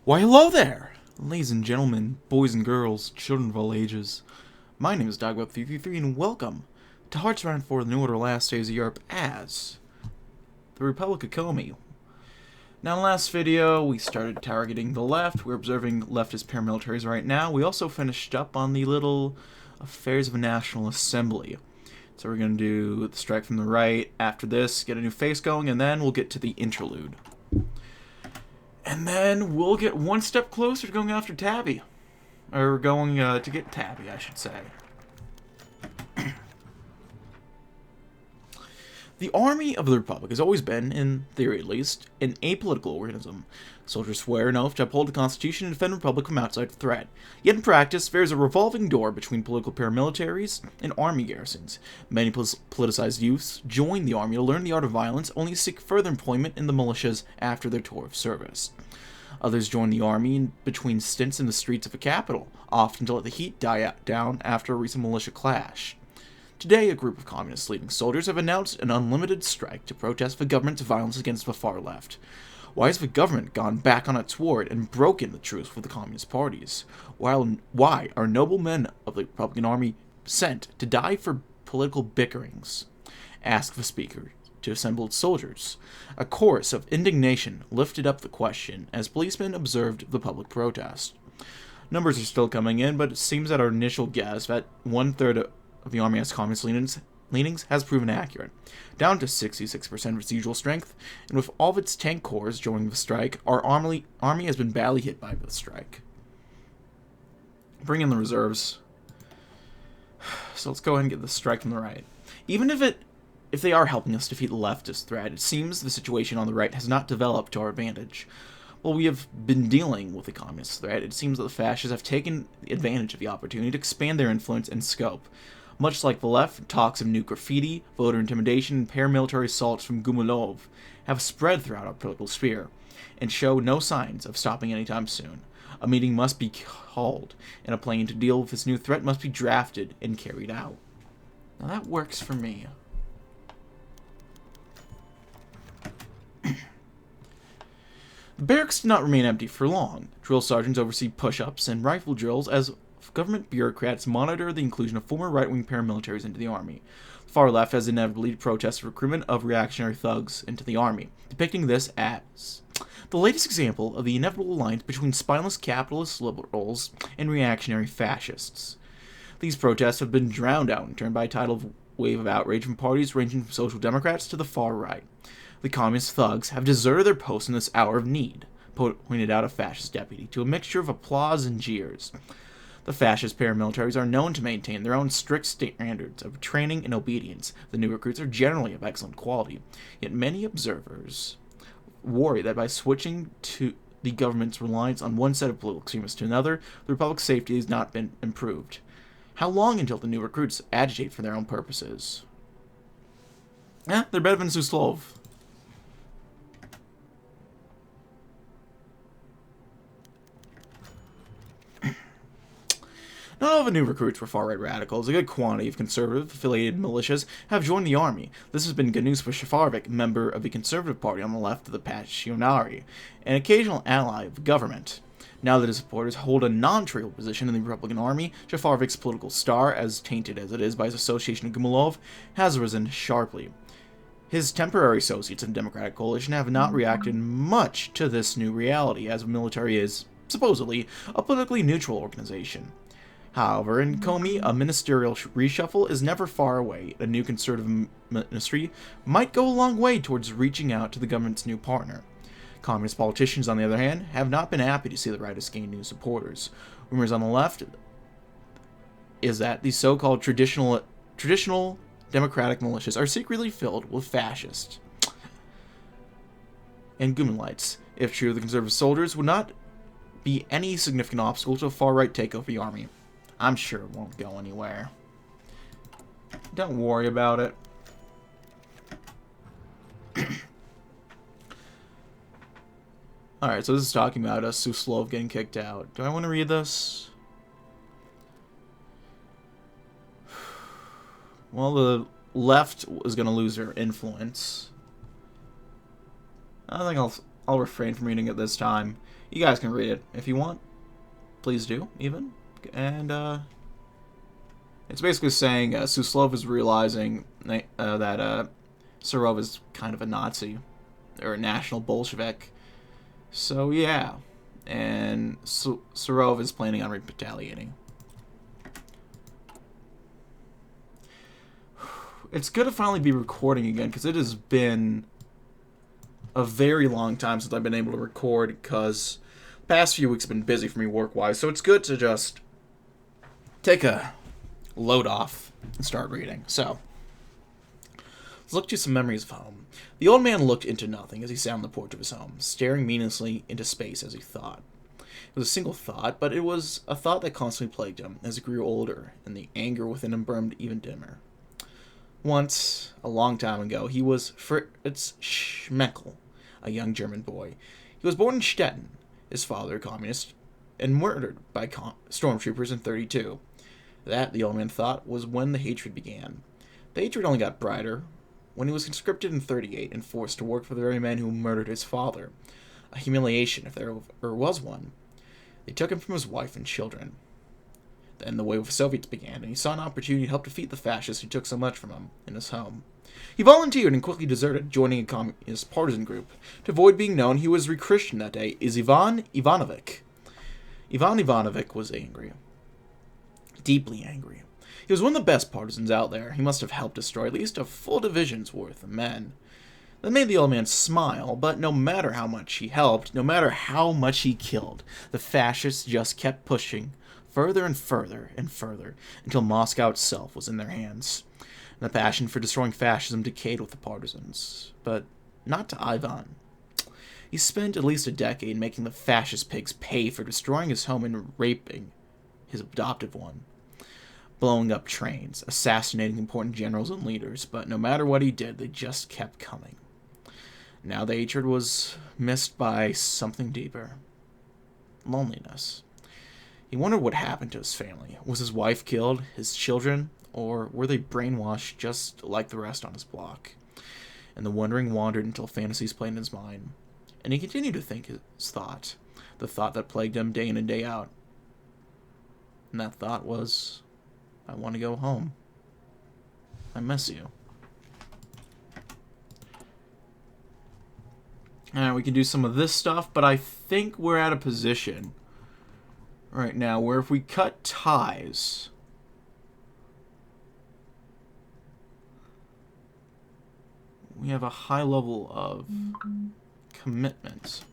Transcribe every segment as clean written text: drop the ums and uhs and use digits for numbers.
Why, hello there! Ladies and gentlemen, boys and girls, children of all ages. My name is DB333 and welcome to Hearts Round 4 of the New Order Last Days of Europe as the Republic of Komi. Now, in the last video, we started targeting the left. We're observing leftist paramilitaries right now. We also finished up on the little affairs of a National Assembly. So we're going to do the strike from the right. After this, get a new face going, and then we'll get to the interlude. And then we'll get one step closer to going after Tabby. Or going to get Tabby, I should say. The Army of the Republic has always been, in theory at least, an apolitical organism. Soldiers swear an oath to uphold the Constitution and defend the Republic from outside threat. Yet in practice, there is a revolving door between political paramilitaries and army garrisons. Many politicized youths join the army to learn the art of violence, only to seek further employment in the militias after their tour of service. Others join the army in between stints in the streets of a capital, often to let the heat die down after a recent militia clash. Today, a group of communist-leading soldiers have announced an unlimited strike to protest the government's violence against the far left. Why has the government gone back on its word and broken the truce with the communist parties? Why are noble men of the Republican Army sent to die for political bickerings? Asked the speaker to assembled soldiers. A chorus of indignation lifted up the question as policemen observed the public protest. Numbers are still coming in, but it seems that our initial guess that one-third of the army has communist leanings has proven accurate, down to 66% of its usual strength, and with all of its tank corps joining the strike, our army has been badly hit by the strike. Bring in the reserves. So let's go ahead and get the strike from the right. Even if they are helping us defeat the leftist threat, it seems the situation on the right has not developed to our advantage. While we have been dealing with the communist threat, it seems that the fascists have taken advantage of the opportunity to expand their influence and scope. Much like the left, talks of new graffiti, voter intimidation, and paramilitary assaults from Gumilov have spread throughout our political sphere, and show no signs of stopping anytime soon. A meeting must be called, and a plan to deal with this new threat must be drafted and carried out. Now that works for me. The barracks do not remain empty for long. Drill sergeants oversee push-ups and rifle drills as government bureaucrats monitor the inclusion of former right-wing paramilitaries into the army. The far left has inevitably protested recruitment of reactionary thugs into the army, depicting this as the latest example of the inevitable alliance between spineless capitalist liberals and reactionary fascists. These protests have been drowned out and turned by a tidal wave of outrage from parties ranging from social democrats to the far right. The communist thugs have deserted their posts in this hour of need, pointed out a fascist deputy, to a mixture of applause and jeers. The fascist paramilitaries are known to maintain their own strict standards of training and obedience. The new recruits are generally of excellent quality, yet many observers worry that by switching to the government's reliance on one set of political extremists to another, the Republic's safety has not been improved. How long until the new recruits agitate for their own purposes? They're better than Suslov. Not all the new recruits were far-right radicals. A good quantity of conservative-affiliated militias have joined the army. This has been good news for Shafarvik, member of the Conservative Party on the left of the Passionari, an occasional ally of the government. Now that his supporters hold a non-trivial position in the Republican Army, Shafarvik's political star, as tainted as it is by his association with Gumilov, has risen sharply. His temporary associates in the Democratic Coalition have not reacted much to this new reality, as the military is, supposedly, a politically neutral organization. However, in Komi, a ministerial reshuffle is never far away. A new conservative ministry might go a long way towards reaching out to the government's new partner. Communist politicians, on the other hand, have not been happy to see the right has gained new supporters. Rumors on the left is that the so-called traditional democratic militias are secretly filled with fascists and Gumilites. If true, the conservative soldiers would not be any significant obstacle to a far-right takeover of the army. I'm sure it won't go anywhere. Don't worry about it. Alright, so this is talking about Suslov getting kicked out. Do I want to read this? Well, the left is going to lose their influence. I think I'll refrain from reading it this time. You guys can read it if you want. Please do, even. And, it's basically saying Suslov is realizing that Serov is kind of a Nazi, or a national Bolshevik. So, yeah. And Serov is planning on retaliating. It's good to finally be recording again, because it has been a very long time since I've been able to record, because the past few weeks have been busy for me work-wise, so it's good to just take a load off and start reading. So, let's look to some memories of home. The old man looked into nothing as he sat on the porch of his home, staring meaninglessly into space as he thought. It was a single thought, but it was a thought that constantly plagued him as he grew older, and the anger within him burned even dimmer. Once, a long time ago, he was Fritz Schmeckel, a young German boy. He was born in Stettin, his father a communist, and murdered by stormtroopers in 1932. That, the old man thought, was when the hatred began. The hatred only got brighter when he was conscripted in 1938 and forced to work for the very men who murdered his father. A humiliation, if there ever was one. They took him from his wife and children. Then the wave of Soviets began, and he saw an opportunity to help defeat the fascists who took so much from him in his home. He volunteered and quickly deserted, joining a communist partisan group. To avoid being known, he was rechristened that day as Ivan Ivanovich. Ivan Ivanovich was angry. Deeply angry. He was one of the best partisans out there. He must have helped destroy at least a full division's worth of men. That made the old man smile, but no matter how much he helped, no matter how much he killed, the fascists just kept pushing further and further and further, until Moscow itself was in their hands. And the passion for destroying fascism decayed with the partisans. But not to Ivan. He spent at least a decade making the fascist pigs pay for destroying his home and raping his adoptive one. Blowing up trains, assassinating important generals and leaders, but no matter what he did, they just kept coming. Now the hatred was missed by something deeper. Loneliness. He wondered what happened to his family. Was his wife killed, his children, or were they brainwashed just like the rest on his block? And the wondering wandered until fantasies played in his mind. And he continued to think his thought, the thought that plagued him day in and day out. And that thought was, I want to go home. I miss you. Alright, we can do some of this stuff, but I think we're at a position right now where if we cut ties, we have a high level of commitment.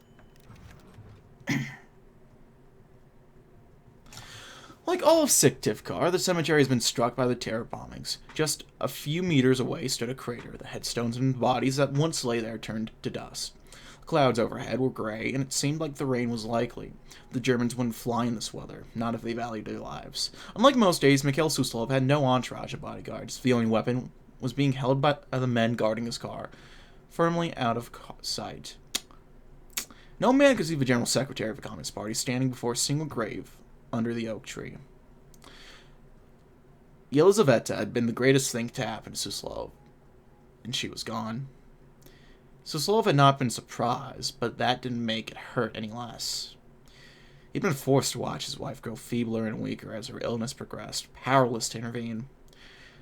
Like all of Syktyvkar, the cemetery has been struck by the terror bombings. Just a few meters away stood a crater. The headstones and bodies that once lay there turned to dust. The clouds overhead were gray, and it seemed like the rain was likely. The Germans wouldn't fly in this weather, not if they valued their lives. Unlike most days, Mikhail Suslov had no entourage of bodyguards. The only weapon was being held by the men guarding his car, firmly out of sight. No man could see the General Secretary of the Communist Party standing before a single grave under the oak tree. Yelizaveta had been the greatest thing to happen to Suslov, and she was gone. Suslov had not been surprised, but that didn't make it hurt any less. He'd been forced to watch his wife grow feebler and weaker as her illness progressed, powerless to intervene.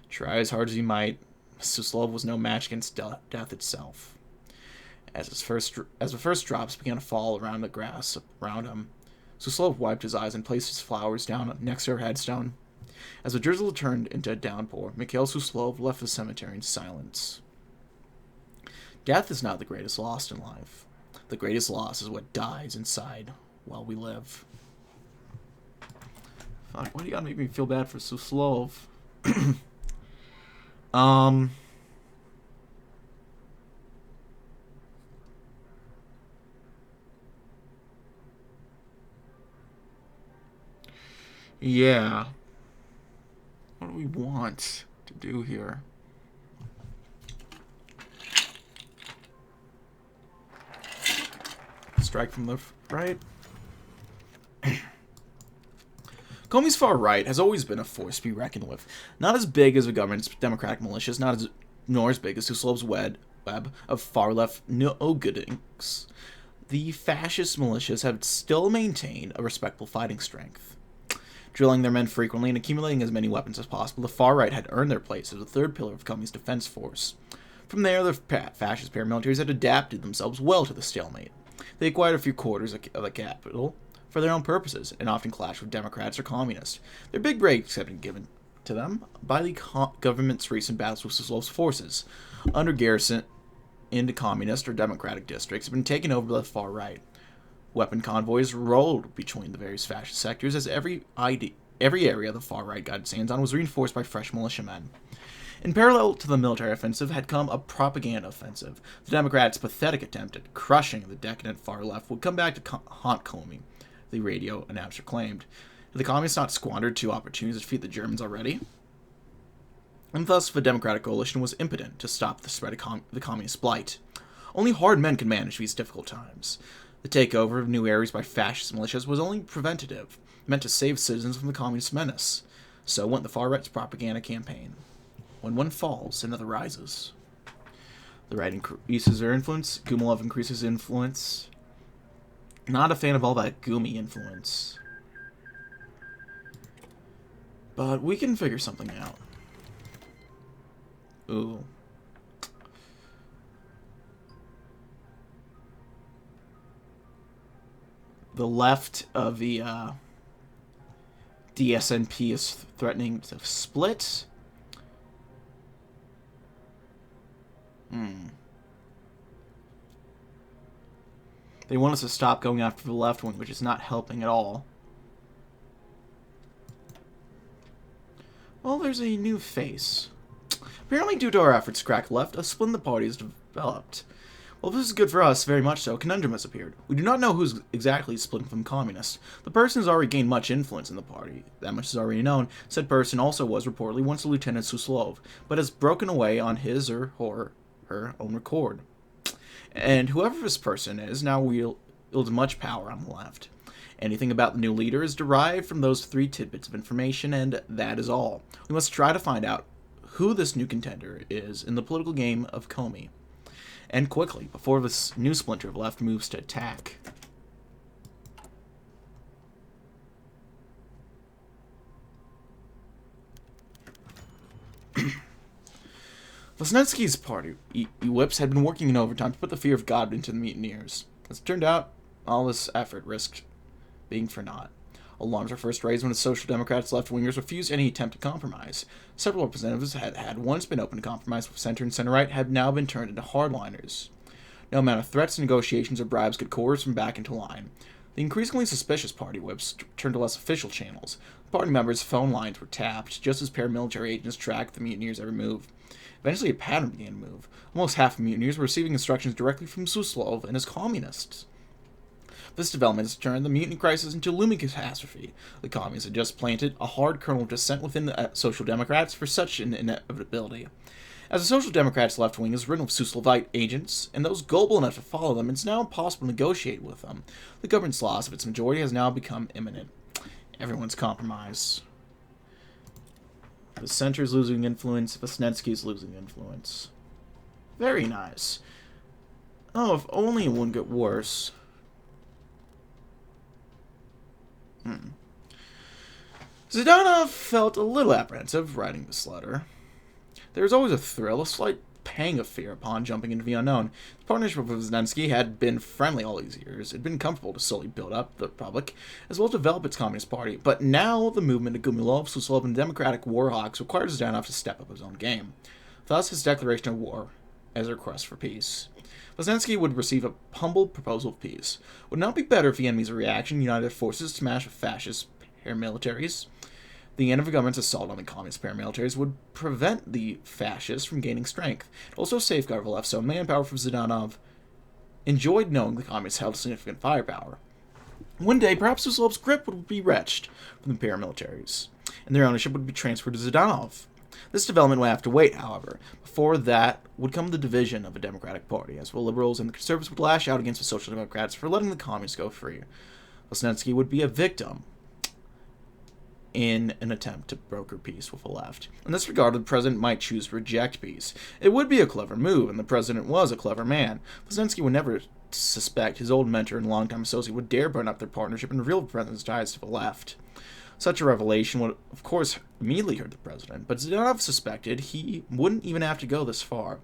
Try as hard as he might, Suslov was no match against death itself. As the first drops began to fall around the grass around him, Suslov wiped his eyes and placed his flowers down next to her headstone. As the drizzle turned into a downpour, Mikhail Suslov left the cemetery in silence. Death is not the greatest loss in life. The greatest loss is what dies inside while we live. Fuck, why do you gotta make me feel bad for Suslov? Yeah. What do we want to do here? Strike from the right. Komi's far right has always been a force to be reckoned with. Not as big as the government's democratic militias, nor as big as Suslov's web of far-left no-goodings. the fascist militias had still maintained a respectable fighting strength. Drilling their men frequently and accumulating as many weapons as possible, the far right had earned their place as the third pillar of Komi's defense force. From there, the fascist paramilitaries had adapted themselves well to the stalemate. They acquired a few quarters of the capital for their own purposes, and often clashed with Democrats or Communists. Their big breaks had been given to them by the government's recent battles with Suslov's forces. Under garrison into Communist or Democratic districts had been taken over by the far right. Weapon convoys rolled between the various fascist sectors as every area the far right got its hands on was reinforced by fresh militiamen. In parallel to the military offensive had come a propaganda offensive. The Democrats' pathetic attempt at crushing the decadent far left would come back to haunt Komi, the radio announcer claimed. Had the Communists not squandered two opportunities to defeat the Germans already? And thus the Democratic coalition was impotent to stop the spread of the Communist blight. Only hard men could manage these difficult times. The takeover of new areas by fascist militias was only preventative, meant to save citizens from the Communist menace. So went the far right's propaganda campaign. When one falls, another rises. The right increases their influence. Gumilev increases influence. Not a fan of all that Gumi influence. But we can figure something out. Ooh. The left of the DSNP is threatening to split. They want us to stop going after the left wing, which is not helping at all. Well, there's a new face. Apparently, due to our efforts to crack left, a split in the party has developed. Well, this is good for us, very much so. A conundrum has appeared. We do not know who's exactly splitting from communists. The person has already gained much influence in the party. That much is already known. Said person also was reportedly once a Lieutenant Suslov, but has broken away on his or her own accord. And whoever this person is now wields much power on the left. Anything about the new leader is derived from those three tidbits of information, and that is all. We must try to find out who this new contender is in the political game of Komi. And quickly, before this new splinter of left moves to attack. Lesnetsky's party, whips, had been working in overtime to put the fear of God into the mutineers. As it turned out, all this effort risked being for naught. Alarms were first raised when the Social Democrats' left-wingers refused any attempt at compromise. Several representatives had once been open to compromise with center and center-right had now been turned into hardliners. No amount of threats, negotiations, or bribes could coerce them back into line. The increasingly suspicious party whips turned to less official channels. Party members' phone lines were tapped, just as paramilitary agents tracked the mutineers' every move. Eventually, a pattern began to move. Almost half the mutineers were receiving instructions directly from Suslov and his communists. This development has turned the mutiny crisis into a looming catastrophe. The communists had just planted a hard kernel of dissent within the Social Democrats for such an inevitability. As the Social Democrats' left wing is ridden with Suslovite agents, and those gullible enough to follow them, it's now impossible to negotiate with them. The government's loss of its majority has now become imminent. Everyone's compromised. The center's losing influence, Vesnetsky's losing influence. Very nice. Oh, if only it wouldn't get worse. Zhdanov felt a little apprehensive writing this letter. There was always a thrill, a slight pang of fear upon jumping into the unknown. His partnership with Vesnetsky had been friendly all these years. It had been comfortable to slowly build up the Republic, as well as develop its Communist Party. But now the movement of Gumilov, Suslov, and the Democratic Warhawks required Zhdanov to step up his own game. Thus, his declaration of war as a request for peace. Vesnetsky would receive a humble proposal of peace. Would it not be better if the enemy's reaction united their forces to smash fascist paramilitaries? The end of the government's assault on the communist paramilitaries would prevent the fascists from gaining strength. It also safeguard the left's own manpower from Zhdanov. Enjoyed knowing the communists held significant firepower. One day, perhaps Suslov's grip would be wrenched from the paramilitaries, and their ownership would be transferred to Zhdanov. This development would have to wait, however. Before that would come the division of the Democratic Party, as the liberals and the conservatives would lash out against the Social Democrats for letting the communists go free. Lesnetsky would be a victim in an attempt to broker peace with the left. In this regard, the president might choose to reject peace. It would be a clever move, and the president was a clever man. Lesnetsky would never suspect his old mentor and longtime associate would dare burn up their partnership and reveal the president's ties to the left. Such a revelation would, of course, immediately hurt the president, but Zdanov suspected he wouldn't even have to go this far.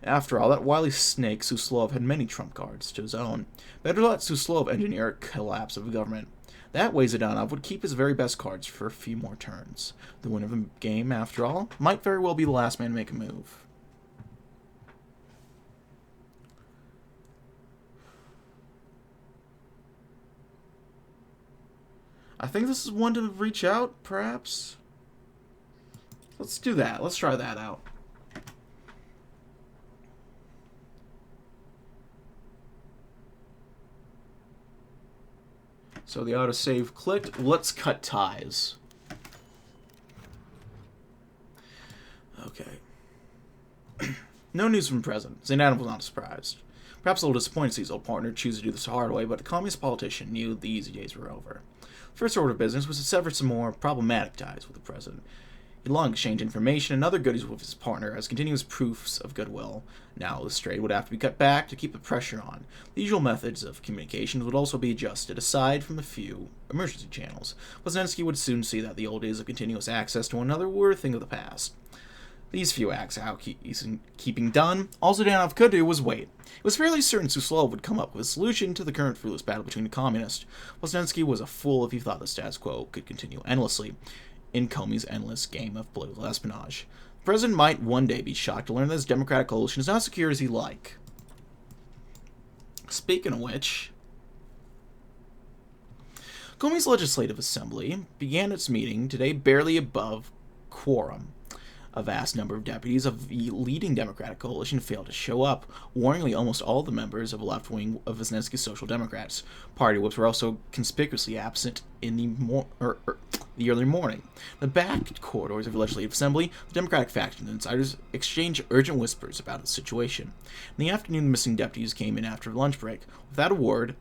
After all, that wily snake Suslov had many trump cards to his own. Better let Suslov engineer a collapse of the government. That way Zdanov would keep his very best cards for a few more turns. The winner of the game, after all, might very well be the last man to make a move. I think this is one to reach out, perhaps? Let's do that. Let's try that out. So the autosave clicked. Let's cut ties. Okay. No news from the president. Zdanov was not surprised. Perhaps a little disappointed to see his old partner choose to do this the hard way, but the communist politician knew the easy days were over. First order of business was to sever some more problematic ties with the president. He'd long exchanged information and other goodies with his partner as continuous proofs of goodwill. Now the trade would have to be cut back to keep the pressure on. The usual methods of communications would also be adjusted, aside from a few emergency channels. Wisniewski would soon see that the old days of continuous access to one another were a thing of the past. These few acts of keeping done, all Zdanov could do was wait. It was fairly certain Suslov would come up with a solution to the current fruitless battle between the communists. Wisniewski was a fool if he thought the status quo could continue endlessly in Komi's endless game of political espionage. The president might one day be shocked to learn that his democratic coalition is not as secure as he'd like. Speaking of which, Komi's Legislative Assembly began its meeting today barely above quorum. A vast number of deputies of the leading Democratic coalition failed to show up. Worryingly, almost all the members of the left wing of Wisniewski's Social Democrats. Party whips were also conspicuously absent in the early morning. The back corridors of the Legislative Assembly, the Democratic faction and insiders exchanged urgent whispers about the situation. In the afternoon, the missing deputies came in after lunch break. Without a word,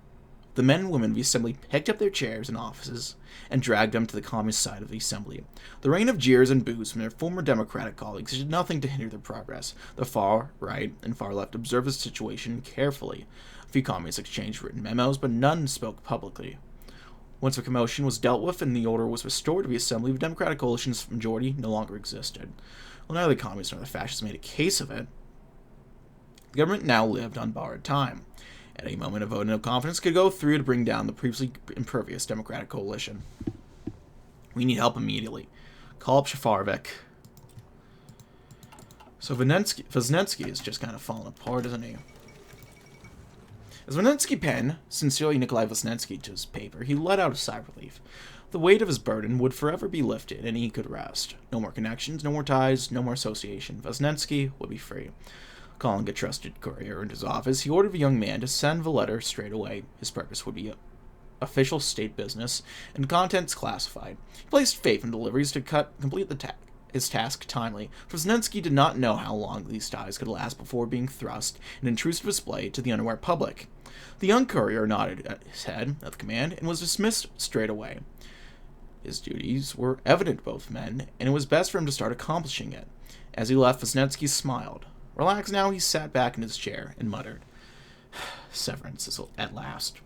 the men and women of the assembly picked up their chairs and offices and dragged them to the communist side of the assembly. The rain of jeers and boos from their former Democratic colleagues did nothing to hinder their progress. The far right and far left observed the situation carefully. A few communists exchanged written memos, but none spoke publicly. Once the commotion was dealt with and the order was restored to the assembly, the Democratic coalition's majority no longer existed. Well, neither the communists nor the fascists made a case of it. The government now lived on borrowed time. At any moment, a vote of no confidence could go through to bring down the previously impervious Democratic coalition. We need help immediately. Call up Shafarevich. So Wisniewski is just kind of falling apart, isn't he? As Wisniewski penned sincerely Nikolai Wisniewski to his paper, he let out a sigh of relief. The weight of his burden would forever be lifted, and he could rest. No more connections, no more ties, no more association. Wisniewski would be free. Calling a trusted courier into his office, he ordered the young man to send the letter straight away. His purpose would be official state business, and contents classified. He placed faith in deliveries to complete his task timely, for Wisniewski did not know how long these ties could last before being thrust in intrusive display to the unaware public. The young courier nodded his head at the command and was dismissed straight away. His duties were evident to both men, and it was best for him to start accomplishing it. As he left, Wisniewski smiled. Relaxed now, he sat back in his chair and muttered, "Severance at last.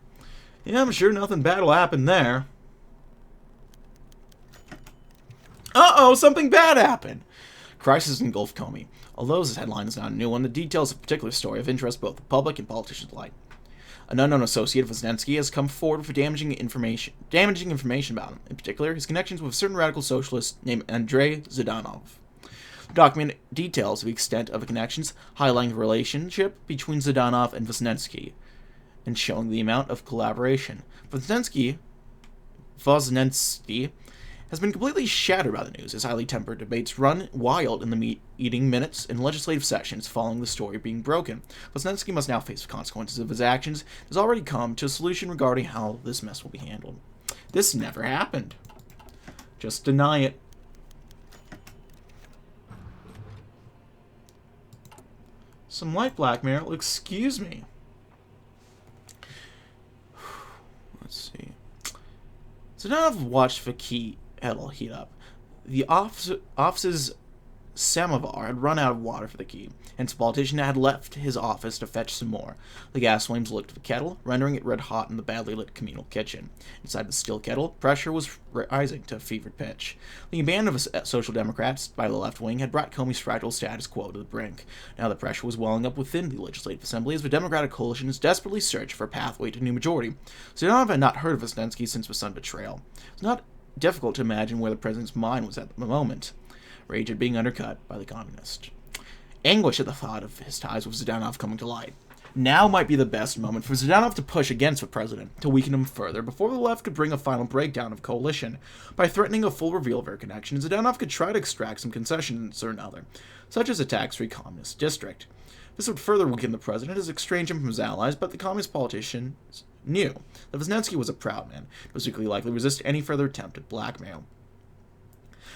Yeah, I'm sure nothing bad will happen there." Uh-oh, something bad happened! Crisis engulfed Komi. Although this headline is not a new one, the details of a particular story of interest both the public and politicians alike. An unknown associate of Wisniewski has come forward with damaging information about him, in particular his connections with a certain radical socialist named Andrei Zdanov. The document details the extent of the connections, highlighting the relationship between Zdanov and Wisniewski, and showing the amount of collaboration. Wisniewski has been completely shattered by the news. His highly tempered debates run wild in the meeting minutes and legislative sessions following the story being broken. Wisniewski must now face the consequences of his actions. Has already come to a solution regarding how this mess will be handled. This never happened. Just deny it. Some light blackmail. Excuse me. Let's see. Zdanov watched the key kettle heat up. The office's samovar had run out of water for the key, hence the politician had left his office to fetch some more. The gas flames licked the kettle, rendering it red hot in the badly lit communal kitchen. Inside the steel kettle, pressure was rising to a fevered pitch. The abandon of Social Democrats by the left wing had brought Komi's fragile status quo to the brink. Now the pressure was welling up within the Legislative Assembly as the Democratic coalition desperately searched for a pathway to new majority. Zidanov had not heard of Vesnetsky since the Sun betrayal. It was not difficult to imagine where the president's mind was at the moment. Rage at being undercut by the communist. Anguish at the thought of his ties with Zidanov coming to light. Now might be the best moment for Zidanov to push against the president, to weaken him further, before the left could bring a final breakdown of coalition. By threatening a full reveal of their connection, Zidanov could try to extract some concessions or another, such as a tax-free communist district. This would further weaken the president as exchange him from his allies, but the communist politicians knew that Vesnetsky was a proud man, and was equally likely to resist any further attempt at blackmail.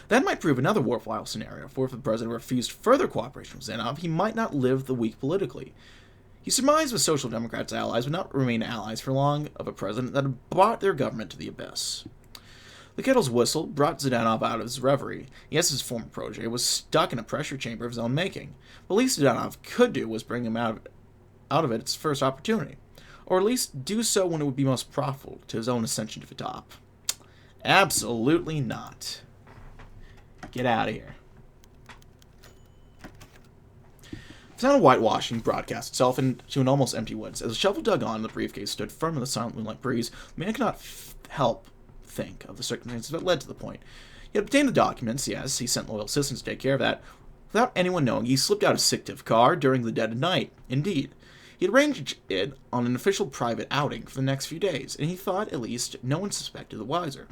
That might prove another worthwhile scenario, for if the president refused further cooperation with Zidanov, he might not live the week politically. He surmised the Social Democrats' allies would not remain allies for long of a president that had brought their government to the abyss. The kettle's whistle brought Zidanov out of his reverie. Yes, his former protege was stuck in a pressure chamber of his own making. The least Zidanov could do was bring him out of it its first opportunity, or at least do so when it would be most profitable to his own ascension to the top. Absolutely not. Get out of here. The sound of whitewashing broadcast itself into an almost empty woods. As the shovel dug on, the briefcase stood firm in the silent moonlight breeze. The man could not help think of the circumstances that led to the point. He had obtained the documents, yes, he sent loyal assistants to take care of that. Without anyone knowing, he slipped out of Sictive car during the dead of night. Indeed. He had arranged it on an official private outing for the next few days, and he thought, at least, no one suspected the wiser.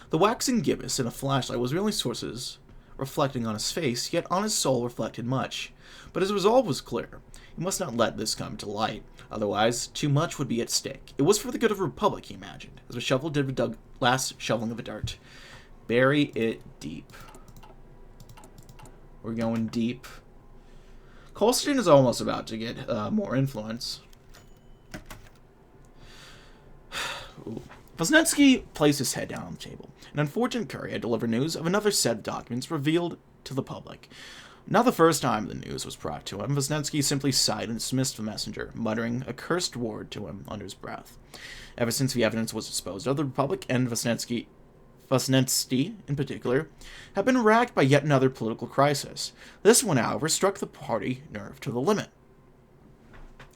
The waxing gibbous in a flashlight was the only sources reflecting on his face, yet on his soul reflected much. But his resolve was clear. He must not let this come to light, otherwise too much would be at stake. It was for the good of the Republic, he imagined, as the shovel did the last shoveling of the dirt. Bury it deep. We're going deep. Colston is almost about to get more influence. Vesnetsky placed his head down on the table. An unfortunate courier had delivered news of another set of documents revealed to the public. Not the first time the news was brought to him, Vesnetsky simply sighed and dismissed the messenger, muttering a cursed word to him under his breath. Ever since the evidence was disposed of, the Republic and Vesnetsky in particular, had been racked by yet another political crisis. This one, however, struck the party nerve to the limit.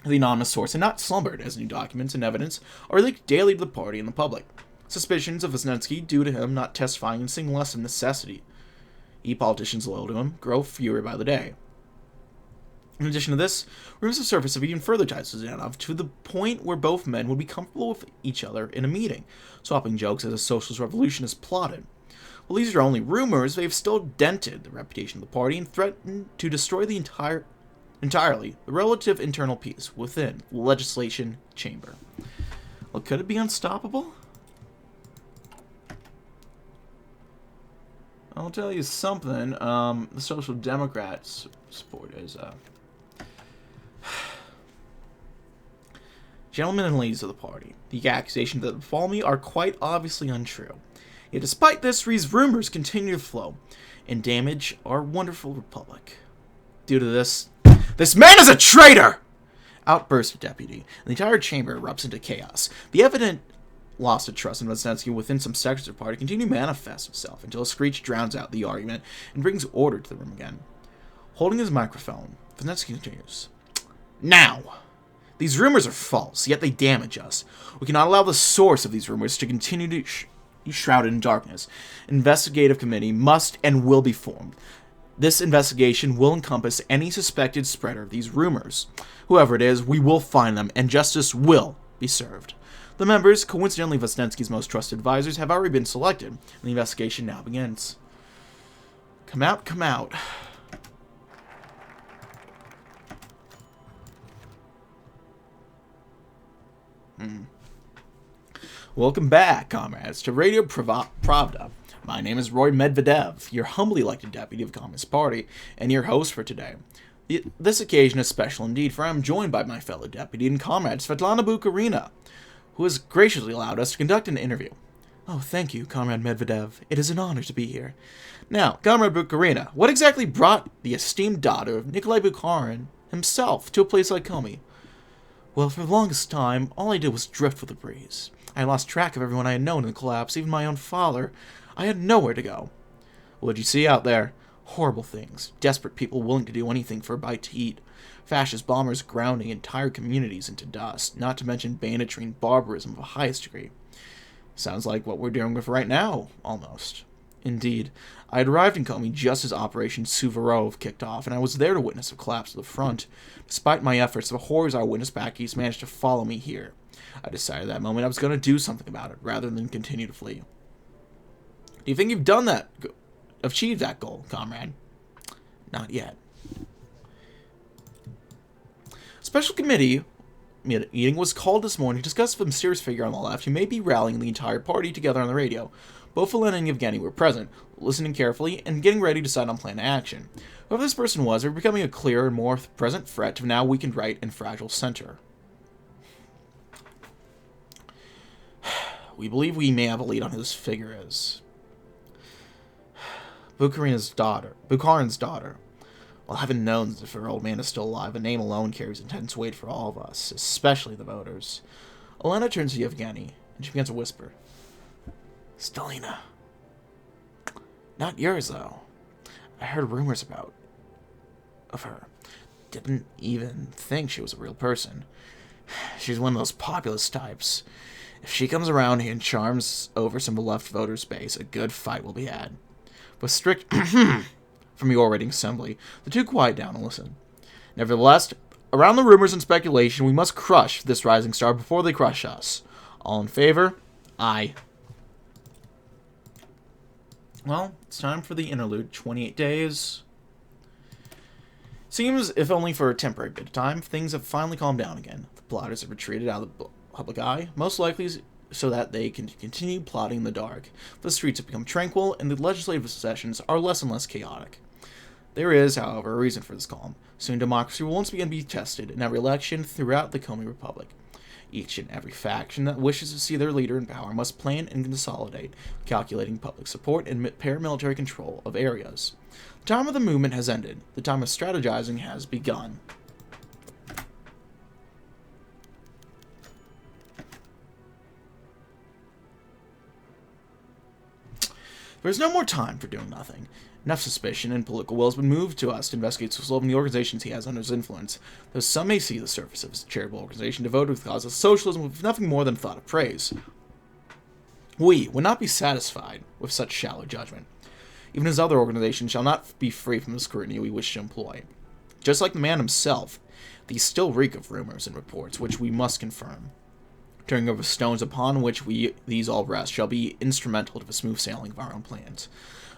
The anonymous source had not slumbered, as new documents and evidence are leaked daily to the party and the public. Suspicions of Vesnetsky, due to him not testifying and seeing less of necessity. Politicians loyal to him grow fewer by the day. In addition to this, rumors have surfaced of even further ties to Zidanov, to the point where both men would be comfortable with each other in a meeting, swapping jokes as a socialist revolution is plotted. While these are only rumors, they have still dented the reputation of the party and threatened to destroy the entirely the relative internal peace within the legislation chamber. Well, could it be unstoppable? I'll tell you something, the Social Democrats support is, Gentlemen and ladies of the party, the accusations that befall me are quite obviously untrue. Yet despite this, these rumors continue to flow and damage our wonderful republic. Due to this man is a traitor! Outburst the deputy, and the entire chamber erupts into chaos. The evident loss of trust in Vesnetsky within some sectors of the party continue to manifest itself until a screech drowns out the argument and brings order to the room again. Holding his microphone, Vesnetsky continues. Now, these rumors are false, yet they damage us. We cannot allow the source of these rumors to continue to be shrouded in darkness. An investigative committee must and will be formed. This investigation will encompass any suspected spreader of these rumors. Whoever it is, we will find them, and justice will be served. The members, coincidentally Vesnetsky's most trusted advisors, have already been selected, and the investigation now begins. Come out, come out. Welcome back, comrades, to Radio Pravda. My name is Roy Medvedev, your humbly elected deputy of the Communist Party, and your host for today. This occasion is special indeed, for I am joined by my fellow deputy and comrade Svetlana Bukarina, who has graciously allowed us to conduct an interview. Oh, thank you, Comrade Medvedev. It is an honor to be here. Now, Comrade Bukharina, what exactly brought the esteemed daughter of Nikolai Bukharin himself to a place like Komi? Well, for the longest time, all I did was drift with the breeze. I lost track of everyone I had known in the collapse, even my own father. I had nowhere to go. What'd you see out there? Horrible things. Desperate people willing to do anything for a bite to eat. Fascist bombers grounding entire communities into dust, not to mention banditry and barbarism of the highest degree. Sounds like what we're dealing with right now, almost. Indeed, I had arrived in Komi just as Operation Suvorov kicked off, and I was there to witness the collapse of the front. Despite my efforts, the horrors I witnessed back east managed to follow me here. I decided at that moment I was going to do something about it, rather than continue to flee. Do you think you've done that? Achieved that goal, comrade? Not yet. Special committee meeting was called this morning to discuss the mysterious figure on the left who may be rallying the entire party together on the radio. Both Elena and Yevgeny were present, listening carefully and getting ready to decide on plan of action. Whoever this person was, they were becoming a clearer and more present threat to the now weakened right and fragile center. We believe we may have a lead on who this figure is. Bukharin's daughter. Well, heaven knows if her old man is still alive, the name alone carries intense weight for all of us, especially the voters. Elena turns to Yevgeny, and she begins to whisper. Stalina. Not yours, though. I heard rumors of her. Didn't even think she was a real person. She's one of those populist types. If she comes around here and charms over some of the left voters' base, a good fight will be had. With strict from your rating assembly, the two quiet down and listen. Nevertheless, around the rumors and speculation, we must crush this rising star before they crush us. All in favor? Aye. Well, it's time for the interlude. 28 days. Seems, if only for a temporary bit of time, things have finally calmed down again. The plotters have retreated out of the public eye, most likely so that they can continue plotting in the dark. The streets have become tranquil, and the legislative sessions are less and less chaotic. There is, however, a reason for this calm. Soon democracy will once again be tested in every election throughout the Komi Republic. Each and every faction that wishes to see their leader in power must plan and consolidate, calculating public support and paramilitary control of areas. The time of the movement has ended. The time of strategizing has begun. There is no more time for doing nothing. Enough suspicion and political will has been moved to us to investigate Suslov and the organizations he has under his influence, though some may see the surface of his charitable organization devoted to the cause of socialism with nothing more than thought of praise. We would not be satisfied with such shallow judgment. Even his other organizations shall not be free from the scrutiny we wish to employ. Just like the man himself, these still reek of rumors and reports, which we must confirm. Turning over stones upon which these all rest shall be instrumental to the smooth sailing of our own plans.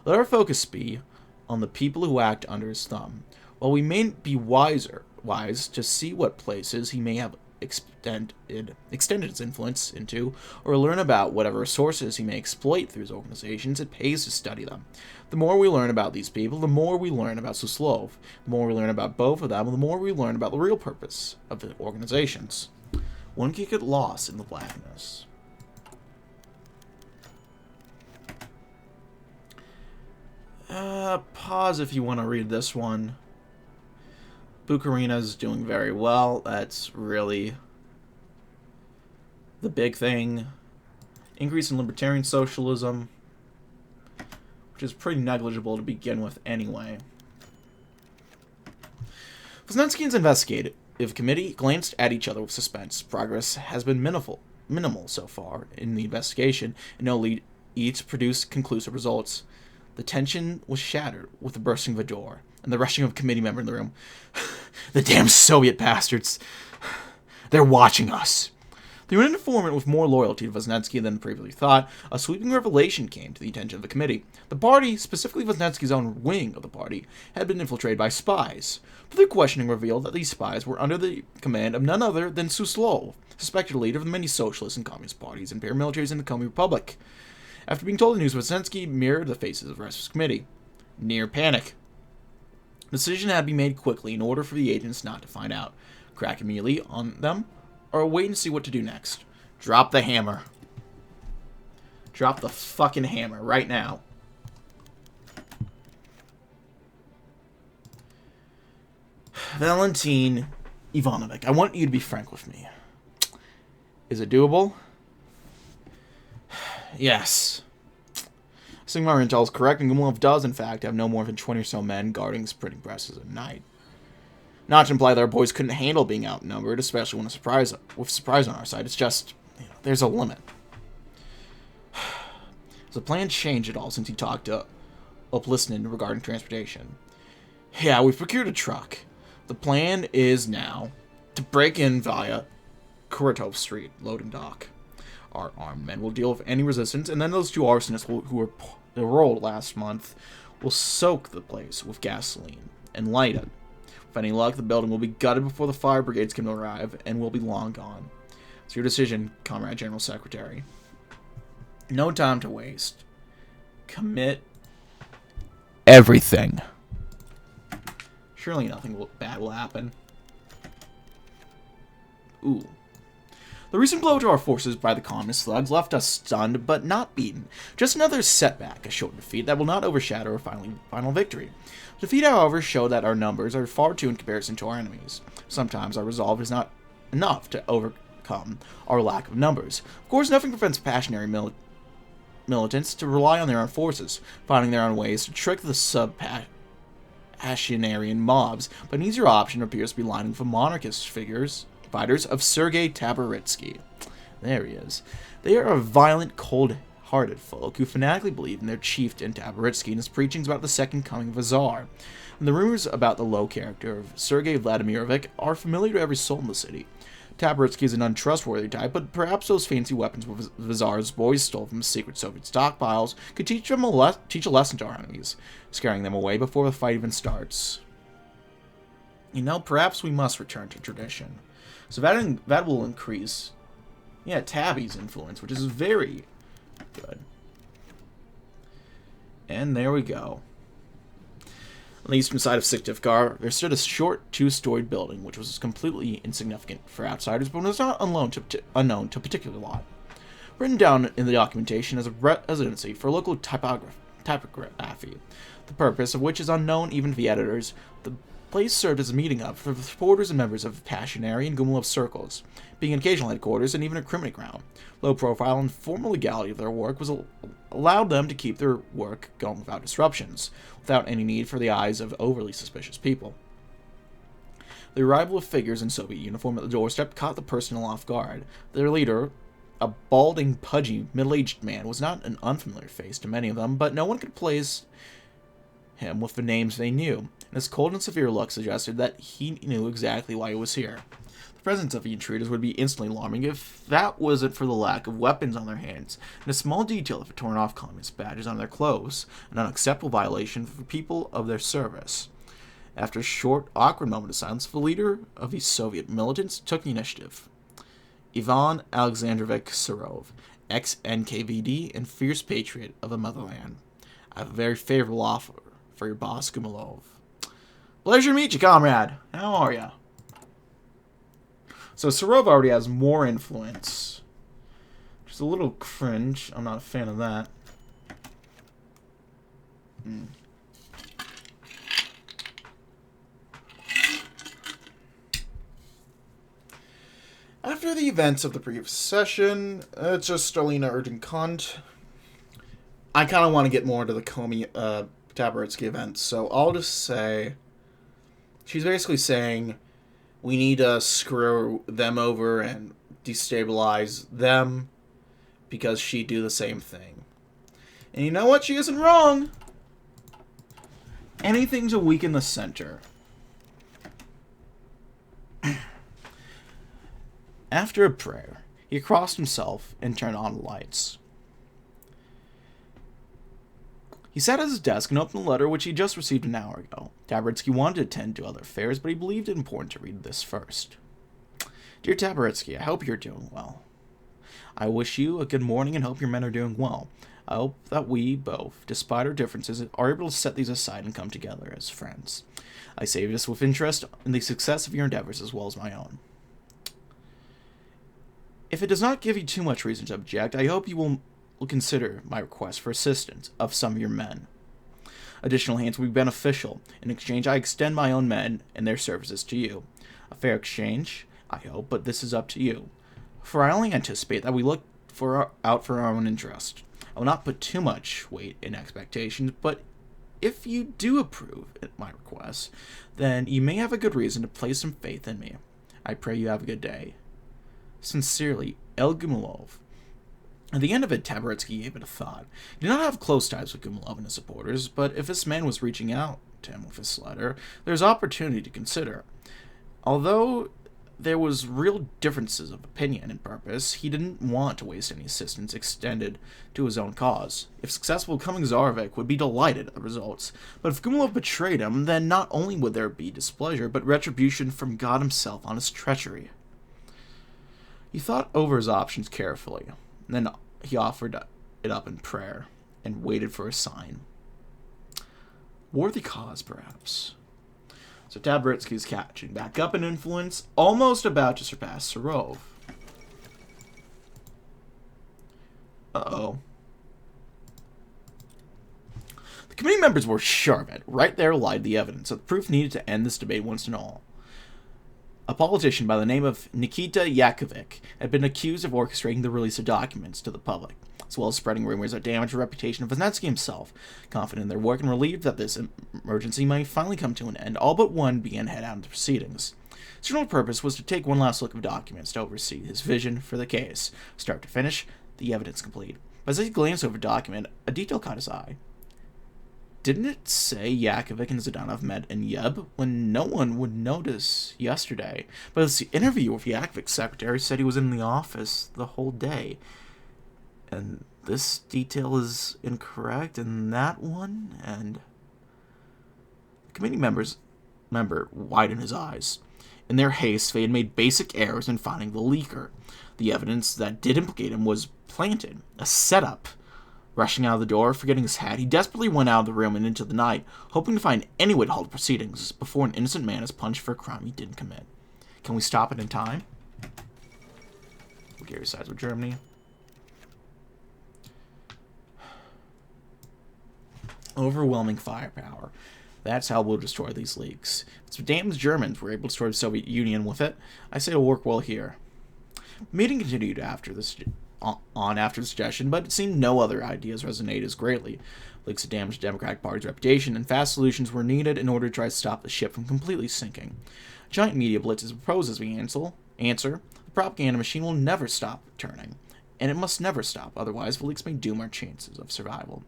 Let our focus be on the people who act under his thumb, while we may be wise to see what places he may have extended his influence into, or learn about whatever sources he may exploit through his organizations. It pays to study them. The more we learn about these people, the more we learn about Suslov. The more we learn about both of them, the more we learn about the real purpose of the organizations. One can get lost in the blackness. Pause if you want to read this one. Bukharina's doing very well. That's really the big thing. Increase in libertarian socialism, which is pretty negligible to begin with anyway. Vosnensky's investigative committee glanced at each other with suspense. Progress has been minimal so far in the investigation, and no leads produced conclusive results. The tension was shattered with the bursting of a door and the rushing of a committee member in the room. The damn Soviet bastards! They're watching us! Through an informant with more loyalty to Vosnensky than previously thought, a sweeping revelation came to the attention of the committee. The party, specifically Vosnensky's own wing of the party, had been infiltrated by spies. Further questioning revealed that these spies were under the command of none other than Suslov, suspected leader of the many socialist and communist parties and paramilitaries in the Komi Republic. After being told the news, Vosnensky mirrored the faces of the rest of his committee. Near panic. The decision had to be made quickly in order for the agents not to find out. Crack immediately on them, or wait and see what to do next. Drop the hammer. Drop the fucking hammer right now. Valentin Ivanovic, I want you to be frank with me. Is it doable? Yes. Assuming my intel is correct, and Gumilov does, in fact, have no more than 20 or so men guarding his printing presses at night. Not to imply that our boys couldn't handle being outnumbered, especially when with surprise on our side. It's just, there's a limit. Has the plan changed at all since he talked to Uplisten regarding transportation? Yeah, we've procured a truck. The plan is now to break in via Kuratov Street loading dock. Our armed men will deal with any resistance, and then those two arsonists who were rolled last month will soak the place with gasoline and light it. With any luck, the building will be gutted before the fire brigades can arrive, and will be long gone. It's your decision, Comrade General Secretary. No time to waste. Commit everything. Surely nothing bad will happen. Ooh. The recent blow to our forces by the communist thugs left us stunned, but not beaten. Just another setback, a short defeat that will not overshadow our final victory. The defeat, however, showed that our numbers are far too in comparison to our enemies. Sometimes our resolve is not enough to overcome our lack of numbers. Of course, nothing prevents passionary militants to rely on their own forces, finding their own ways to trick the sub-passionarian mobs, but an easier option appears to be lining for monarchist fighters of Sergei Taboritsky. There he is. They are a violent, cold-hearted folk who fanatically believe in their chieftain Taboritsky and his preachings about the second coming of a czar. And the rumors about the low character of Sergei Vladimirovich are familiar to every soul in the city. Taboritsky is an untrustworthy type, but perhaps those fancy weapons the Tsar's boys stole from secret Soviet stockpiles could teach a lesson to our enemies, scaring them away before the fight even starts. You know, perhaps we must return to tradition. So that will increase, Tabby's influence, which is very good. And there we go. On the eastern side of Syktyvkar, there stood a short, two-storied building, which was completely insignificant for outsiders, but was not unknown to a particular lot. Written down in the documentation as a residency for local typography, the purpose of which is unknown even to the editors. The place served as a meeting hub for the supporters and members of Passionary and Gumilov circles, being an occasional headquarters and even a criminal ground. Low profile and formal legality of their work allowed them to keep their work going without disruptions, without any need for the eyes of overly suspicious people. The arrival of figures in Soviet uniform at the doorstep caught the personnel off guard. Their leader, a balding, pudgy, middle-aged man, was not an unfamiliar face to many of them, but no one could place him with the names they knew, and his cold and severe look suggested that he knew exactly why he was here. The presence of the intruders would be instantly alarming if that wasn't for the lack of weapons on their hands, and a small detail of torn-off communist badges on their clothes, an unacceptable violation for people of their service. After a short, awkward moment of silence, the leader of the Soviet militants took the initiative. Ivan Alexandrovich Serov, ex-NKVD and fierce patriot of the motherland. I have a very favorable offer for your boss, Gumilov. Pleasure to meet you, comrade. How are ya? So Serov already has more influence. Which is a little cringe. I'm not a fan of that. After the events of the previous session, it's just Starlina urging Kant. I kind of want to get more into the Komi Taboritsky events, so I'll just say she's basically saying we need to screw them over and destabilize them because she'd do the same thing. And you know what? She isn't wrong. Anything to weaken the center. After a prayer, he crossed himself and turned on the lights. He sat at his desk and opened a letter which he just received an hour ago. Taboritsky wanted to attend to other affairs, but he believed it important to read this first. Dear Taboritsky, I hope you're doing well. I wish you a good morning and hope your men are doing well. I hope that we both, despite our differences, are able to set these aside and come together as friends. I say this with interest in the success of your endeavors as well as my own. If it does not give you too much reason to object, I hope you will will consider my request for assistance of some of your men. Additional hands will be beneficial. In exchange, I extend my own men and their services to you. A fair exchange, I hope, but this is up to you. For I only anticipate that we look out for our own interest. I will not put too much weight in expectations, but if you do approve my request, then you may have a good reason to place some faith in me. I pray you have a good day. Sincerely, El Gumilov. At the end of it, Taboritsky gave it a thought. He did not have close ties with Gumilov and his supporters, but if this man was reaching out to him with this letter, there's opportunity to consider. Although there was real differences of opinion and purpose, he didn't want to waste any assistance extended to his own cause. If successful, Koming-Zarvik would be delighted at the results, but if Gumilov betrayed him, then not only would there be displeasure, but retribution from God himself on his treachery. He thought over his options carefully. Then he offered it up in prayer and waited for a sign. Worthy cause, perhaps. So Taboritsky is catching back up in influence, almost about to surpass Serov. Uh-oh. The committee members were sharp at. Right there lied the evidence, so the proof needed to end this debate once and all. A politician by the name of Nikita Yakovic had been accused of orchestrating the release of documents to the public, as well as spreading rumors that damaged the reputation of Vaznetsky himself. Confident in their work and relieved that this emergency might finally come to an end, all but one began to head out into the proceedings. His general purpose was to take one last look of documents to oversee his vision for the case. Start to finish, the evidence complete. But as he glanced over the document, a detail caught his eye. Didn't it say Yakovic and Zdanov met in Yeb when no one would notice yesterday? But the interview with Yakovic's secretary said he was in the office the whole day. And this detail is incorrect, and that one, and... The committee member widened his eyes. In their haste, they had made basic errors in finding the leaker. The evidence that did implicate him was planted, a setup. Rushing out of the door, forgetting his hat, he desperately went out of the room and into the night, hoping to find any way to halt the proceedings before an innocent man is punished for a crime he didn't commit. Can we stop it in time? Bulgaria sides with Germany. Overwhelming firepower. That's how we'll destroy these leaks. If it's damn Germans were able to destroy the Soviet Union with it, I say it'll work well here. The meeting continued after the suggestion, but it seemed no other ideas resonated as greatly. Leaks had damaged the Democratic Party's reputation, and fast solutions were needed in order to try to stop the ship from completely sinking. A giant media blitz is proposed as we answer. The propaganda machine will never stop turning, and it must never stop, otherwise the leaks may doom our chances of survival.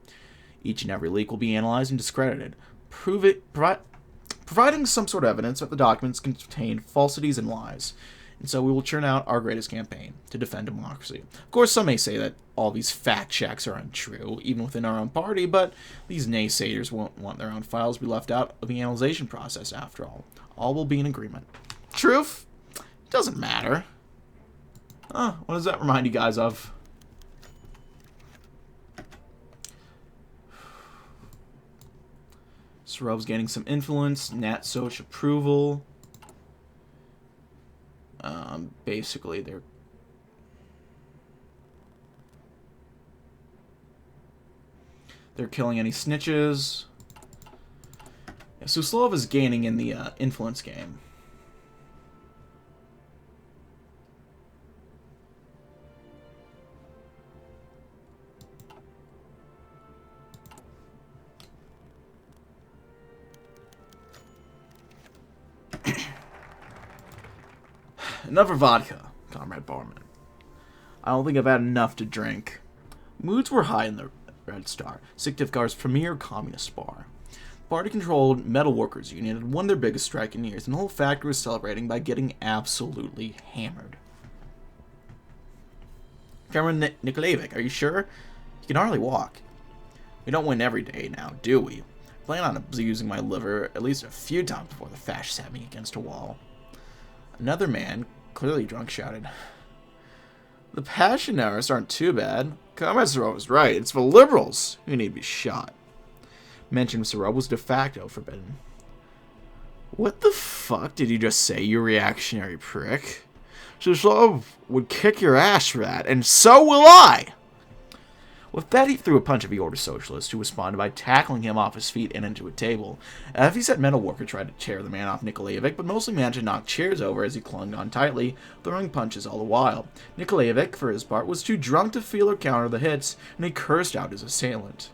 Each and every leak will be analyzed and discredited, providing some sort of evidence that the documents contain falsities and lies. And so we will churn out our greatest campaign to defend democracy. Of course, some may say that all these fact checks are untrue, even within our own party, but these naysayers won't want their own files to be left out of the analyzation process after all. All will be in agreement. Truth? Doesn't matter. What does that remind you guys of? Serov's gaining some influence, Nat Soch approval. Basically, they're killing any snitches. Yeah, Suslov is gaining in the influence game. Another vodka, Comrade Barman. I don't think I've had enough to drink. Moods were high in the Red Star, Syktyvkar's premier communist bar. The party-controlled metal workers union had won their biggest strike in years, and the whole factory was celebrating by getting absolutely hammered. Cameron Nikolaevich, are you sure? You can hardly walk. We don't win every day now, do we? I plan on abusing my liver at least a few times before the fascists have me against a wall. Another man, clearly drunk, shouted, "The Passionists aren't too bad. Comrade Serov was right. It's the liberals who need to be shot." Mention of Serov was de facto forbidden. What the fuck did you just say, you reactionary prick? Serov would kick your ass for that, and so will I! With that, he threw a punch at the Order Socialist, who responded by tackling him off his feet and into a table. A heavy-set metal worker tried to tear the man off Nikolaevich, but mostly managed to knock chairs over as he clung on tightly, throwing punches all the while. Nikolaevich, for his part, was too drunk to feel or counter the hits, and he cursed out his assailant.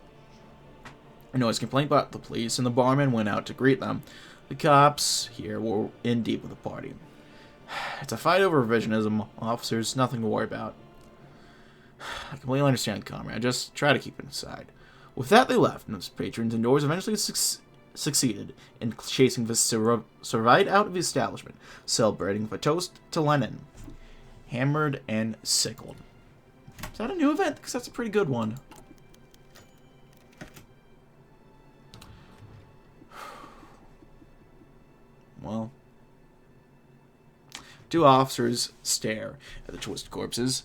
A noise complaint brought the police, and the barman went out to greet them. The cops here were in deep with the party. It's a fight over revisionism, officers, nothing to worry about. I completely understand, comrade. Just try to keep it aside. With that, they left, and his patrons indoors eventually succeeded in chasing the Servite out of the establishment, celebrating the toast to Lenin. Hammered and sickled. Is that a new event? Because that's a pretty good one. Well, two officers stare at the twisted corpses,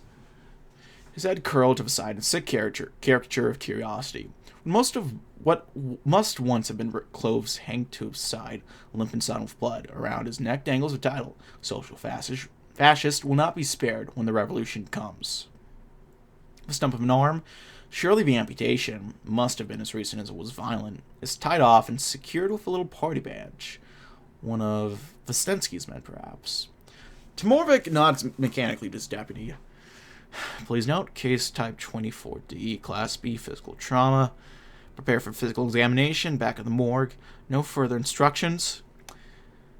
his head curled to the side in sick caricature of curiosity. Most of what must once have been clothes hanged to his side, limp and sodden with blood. Around his neck dangles a title: Social Fascist will not be spared when the revolution comes. The stump of an arm, surely the amputation, must have been as recent as it was violent, is tied off and secured with a little party badge. One of Vestensky's men, perhaps. Taboritsky nods mechanically to his deputy. Please note, case type 24D, Class B, physical trauma. Prepare for physical examination, back of the morgue. No further instructions.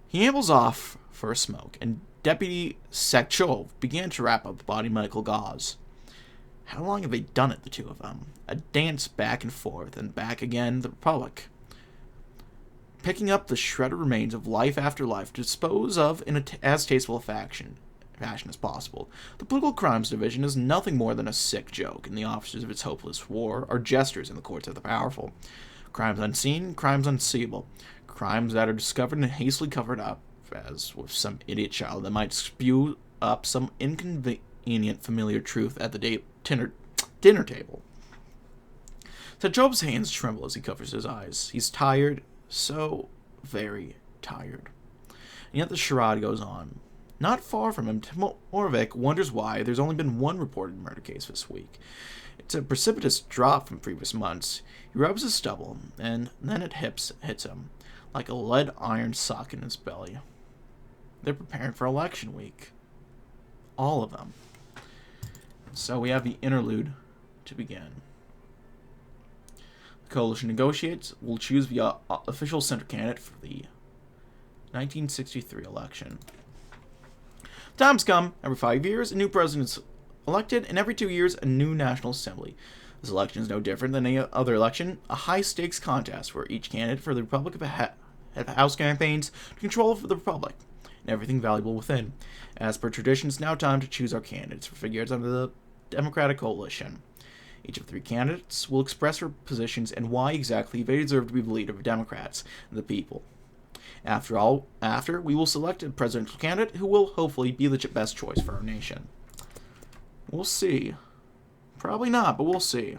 He ambles off for a smoke, and Deputy Sakchov began to wrap up the body medical gauze. How long have they done it, the two of them? A dance back and forth, and back again, the Republic. Picking up the shredded remains of life after life to dispose of in as tasteful a fashion as possible. The Political Crimes Division is nothing more than a sick joke, and the officers of its hopeless war are jesters in the courts of the powerful. Crimes unseen, crimes unseeable. Crimes that are discovered and hastily covered up, as with some idiot child that might spew up some inconvenient familiar truth at the dinner table. Job's hands tremble as he covers his eyes. He's tired, so very tired. And yet the charade goes on. Not far from him, Taboritsky wonders why there's only been one reported murder case this week. It's a precipitous drop from previous months. He rubs his stubble, and then it hits him, like a lead iron sock in his belly. They're preparing for election week. All of them. So we have the interlude to begin. The coalition negotiates. Will choose the official center candidate for the 1963 election. Times come. Every 5 years, a new president is elected, and every 2 years, a new National Assembly. This election is no different than any other election, a high-stakes contest where each candidate for the Republic of House campaigns to control for the Republic, and everything valuable within. As per tradition, it's now time to choose our candidates for figures under the Democratic coalition. Each of the three candidates will express their positions and why exactly they deserve to be the leader of the Democrats and the people. After, we will select a presidential candidate who will hopefully be the best choice for our nation. We'll see. Probably not, but we'll see.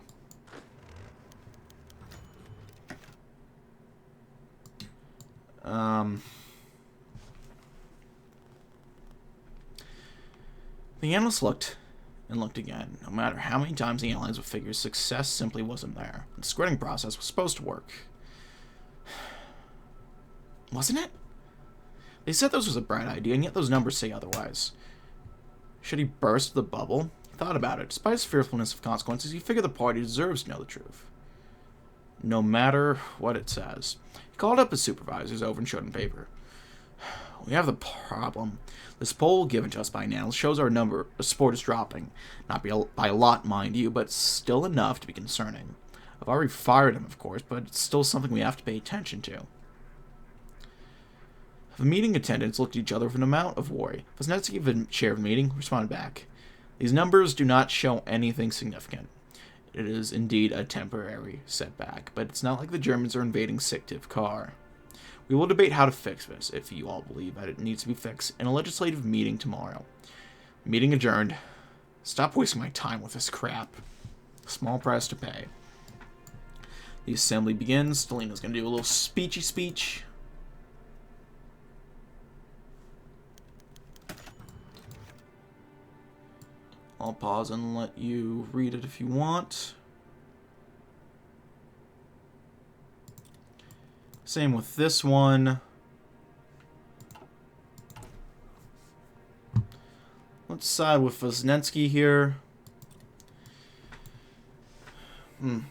The analysts looked and looked again. No matter how many times he analyzed with figures, success simply wasn't there. The squirting process was supposed to work. Wasn't it? They said this was a bright idea, and yet those numbers say otherwise. Should he burst the bubble? He thought about it. Despite his fearfulness of consequences, he figured the party deserves to know the truth. No matter what it says. He called up his supervisors over and showed him paper. We have the problem. This poll given to us by an analyst shows our number of support is dropping. Not by a lot, mind you, but still enough to be concerning. I've already fired him, of course, but it's still something we have to pay attention to. The meeting attendants looked at each other with an amount of worry. Vestensky, the chair of the meeting, responded back. These numbers do not show anything significant. It is indeed a temporary setback, but it's not like the Germans are invading Syktyvkar. We will debate how to fix this, if you all believe that it needs to be fixed, in a legislative meeting tomorrow. Meeting adjourned. Stop wasting my time with this crap. Small price to pay. The assembly begins. Stalina's going to do a little speechy speech. I'll pause and let you read it if you want. Same with this one. Let's side with Vosnetsky here. And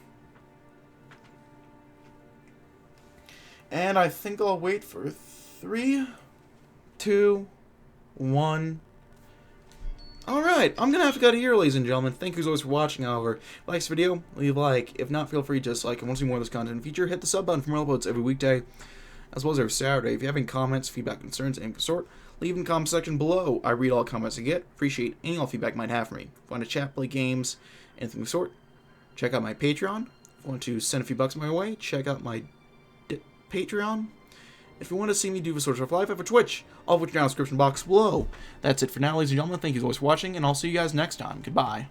I think I'll wait for 3, 2, 1. Alright, I'm gonna have to cut it here, ladies and gentlemen. Thank you as always for watching, however. If you like this video, leave a like. If not, feel free to dislike. And want to see more of this content in the future, hit the sub button for more uploads every weekday, as well as every Saturday. If you have any comments, feedback, concerns, any sort, leave in the comment section below. I read all comments I get. Appreciate any all feedback you might have for me. If you want to chat, play games, anything of the sort, check out my Patreon. If you want to send a few bucks my way, check out my Patreon. If you want to see me do the sort of life, I have a Twitch, all of which are down in the description box below. That's it for now, ladies and gentlemen. Thank you as always for watching, and I'll see you guys next time. Goodbye.